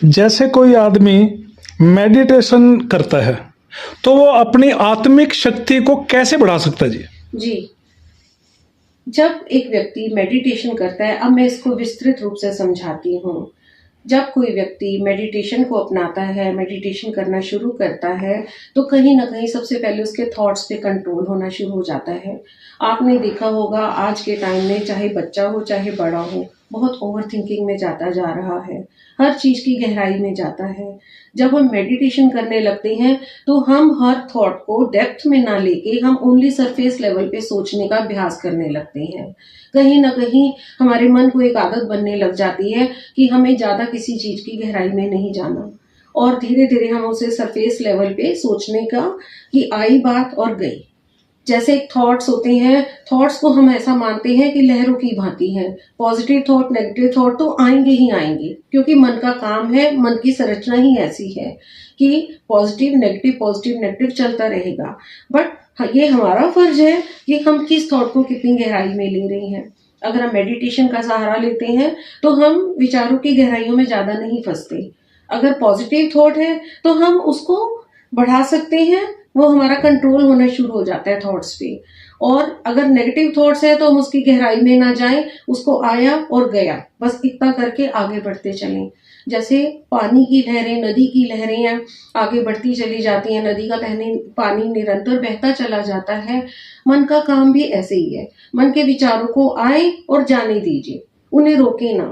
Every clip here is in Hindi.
जैसे कोई आदमी मेडिटेशन करता है तो वो अपनी आत्मिक शक्ति को कैसे बढ़ा सकता है जी? जी, जब एक व्यक्ति मेडिटेशन करता है, अब मैं इसको विस्तृत रूप से समझाती हूँ। जब कोई व्यक्ति मेडिटेशन को अपनाता है, मेडिटेशन करना शुरू करता है, तो कहीं न कहीं सबसे पहले उसके थॉट्स पे कंट्रोल होना शुरू हो जाता है। आपने देखा होगा आज के टाइम में चाहे बच्चा हो, चाहे बड़ा हो, बहुत ओवरथिंकिंग में जाता जा रहा है। हर चीज़ की गहराई में जाता है। जब हम मेडिटेशन करने लगते हैं, तो हम हर थॉट को डेप्थ में ना लेके हम ओनली सरफेस लेवल पे सोचने का अभ्यास करने लगते हैं। कहीं न कहीं हमारे मन को एक आदत बनने लग जाती है कि हमें ज़्यादा किसी चीज़ की गहराई में नहीं जाना और धीरे-धीरे हम उसे सरफेस लेवल पे सोचने का कि आई बात और गई। जैसे एक थॉट्स होते हैं, थॉट्स को हम ऐसा मानते हैं कि लहरों की भांति हैं। पॉजिटिव थॉट, नेगेटिव थॉट तो आएँगे ही आएँगे क्योंकि मन का काम है, मन की संरचना ही ऐसी है कि पॉजिटिव नेगेटिव चलता रहेगा। बट ये हमारा फर्ज है कि हम किस थॉट को कितनी गहराई में ले रहे हैं। अगर हम मेडिटेशन का सहारा लेते हैं, तो हम विचारों की गहराइयों में ज़्यादा नहीं फँसते। अगर पॉजिटिव थॉट है, तो हम उसको बढ़ा सकते हैं, वो हमारा कंट्रोल होना शुरू हो जाता है थॉट्स पे। और अगर नेगेटिव थॉट्स है तो हम उसकी गहराई में ना जाएं, उसको आया और गया, बस इतना करके आगे बढ़ते चलें। जैसे पानी की लहरें, नदी की लहरें हैं, आगे बढ़ती चली जाती हैं, नदी का पानी निरंतर बहता चला जाता है। मन का काम भी ऐसे ही है। मन के विचारों को आए और जाने दीजिए, उन्हें रोके ना,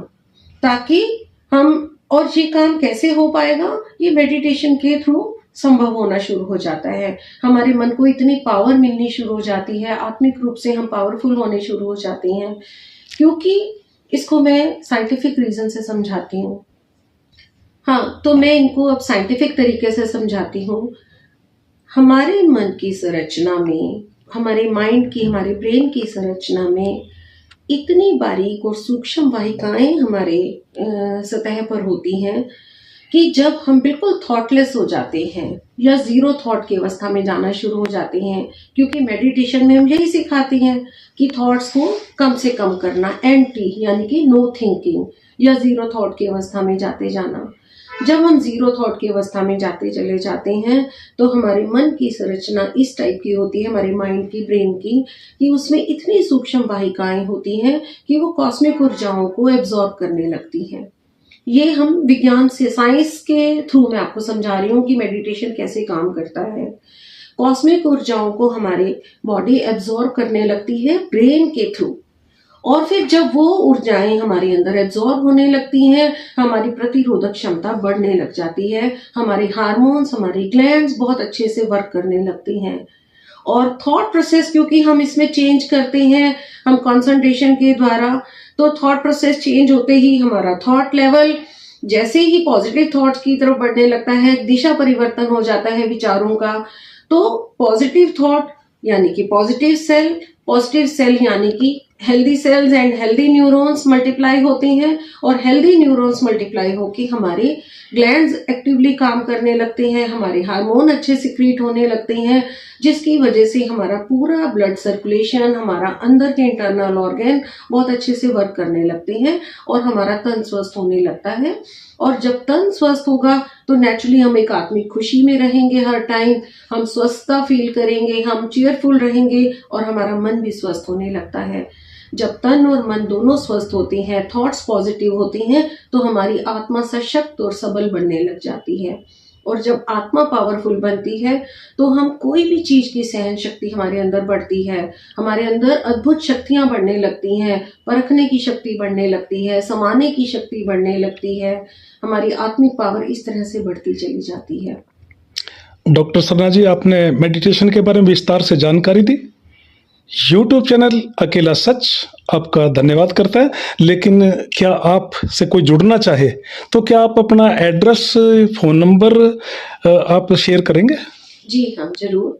ताकि हम और ये काम कैसे हो पाएगा, ये मेडिटेशन के थ्रू संभव होना शुरू हो जाता है। हमारे मन को इतनी पावर मिलनी शुरू हो जाती है, आत्मिक रूप से हम पावरफुल होने शुरू हो जाते हैं। क्योंकि इसको मैं साइंटिफिक रीजन से समझाती हूँ। हाँ, तो मैं इनको अब साइंटिफिक तरीके से समझाती हूँ। हमारे मन की संरचना में, हमारे माइंड की, हमारे ब्रेन की संरचना में इतनी बारीक और सूक्ष्म वाहिकाएं हमारे सतह पर होती हैं कि जब हम बिल्कुल थॉटलेस हो जाते हैं या जीरो थॉट की अवस्था में जाना शुरू हो जाते हैं, क्योंकि मेडिटेशन में हम यही सिखाते हैं कि थॉट्स को कम से कम करना, एंटी यानी कि नो थिंकिंग या जीरो थॉट की अवस्था में जाते जाना। जब हम जीरो थॉट की अवस्था में जाते चले जाते हैं, तो हमारे मन की संरचना इस टाइप की होती है, हमारे माइंड की, ब्रेन की, कि उसमें इतनी सूक्ष्म वाहिकाएं होती हैं कि वो कॉस्मिक ऊर्जाओं को एब्जॉर्ब करने लगती हैं। ये हम विज्ञान से, साइंस के थ्रू मैं आपको समझा रही हूँ कि मेडिटेशन कैसे काम करता है। कॉस्मिक ऊर्जाओं को हमारे बॉडी एब्जॉर्ब करने लगती है ब्रेन के थ्रू, और फिर जब वो ऊर्जाएं हमारे अंदर एब्जॉर्ब होने लगती हैं, हमारी प्रतिरोधक क्षमता बढ़ने लग जाती है, हमारे हार्मोन्स, हमारी ग्लैंड्स बहुत अच्छे से वर्क करने लगती हैं। और थॉट प्रोसेस, क्योंकि हम इसमें चेंज करते हैं, हम कंसंट्रेशन के द्वारा, तो थॉट प्रोसेस चेंज होते ही हमारा थॉट लेवल जैसे ही पॉजिटिव थॉट्स की तरफ बढ़ने लगता है, दिशा परिवर्तन हो जाता है विचारों का। तो पॉजिटिव थॉट यानी कि पॉजिटिव सेल यानी कि healthy cells and healthy neurons multiply होते हैं, और हेल्दी न्यूरॉन्स मल्टीप्लाई होकर हमारे ग्लैंड्स एक्टिवली काम करने लगते हैं, हमारे हार्मोन अच्छे सिक्रीट होने लगते हैं, जिसकी वजह से हमारा पूरा ब्लड सर्कुलेशन, हमारा अंदर के इंटरनल ऑर्गन बहुत अच्छे से वर्क करने लगते हैं और हमारा तन स्वस्थ होने लगता है। और जब तन स्वस्थ होगा तो नेचुरली हम एक आत्मिक खुशी में रहेंगे, हर टाइम हम स्वस्थता फील करेंगे, हम चीयरफुल रहेंगे और हमारा मन भी स्वस्थ होने लगता है। जब तन और मन दोनों स्वस्थ होते हैं, थॉट्स पॉजिटिव होते हैं, तो हमारी आत्मा सशक्त और सबल बनने लग जाती है। और जब आत्मा पावरफुल बनती है, तो हम कोई भी चीज की सहन शक्ति हमारे अंदर बढ़ती है, हमारे अंदर अद्भुत शक्तियां बढ़ने लगती हैं, परखने की शक्ति बढ़ने लगती है, समाने की शक्ति बढ़ने लगती है, हमारी आत्मिक पावर इस तरह से बढ़ती चली जाती है। डॉक्टर सरना जी, आपने मेडिटेशन के बारे में विस्तार से जानकारी दी। यूट्यूब चैनल अकेला सच आपका धन्यवाद करता है, लेकिन क्या आपसे कोई जुड़ना चाहे तो क्या आप अपना एड्रेस, फ़ोन नंबर आप शेयर करेंगे? जी हाँ, जरूर।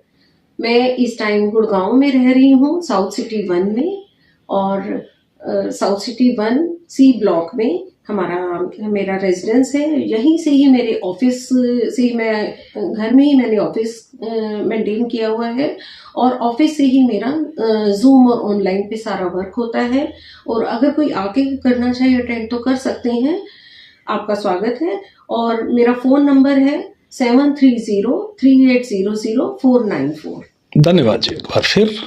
मैं इस टाइम गुड़गांव में रह रही हूँ, साउथ सिटी 1 में, और साउथ सिटी 1 सी ब्लॉक में मेरा रेजिडेंस है। यहीं से ही मेरे ऑफिस से ही मैं घर में ही मैंने ऑफिस मेंटेन किया हुआ है, और ऑफिस से ही मेरा जूम और ऑनलाइन पे सारा वर्क होता है। और अगर कोई आके करना चाहे अटेंड तो कर सकते हैं। आपका स्वागत है। और मेरा फ़ोन नंबर है 7303800494। धन्यवाद जी, एक बार फिर।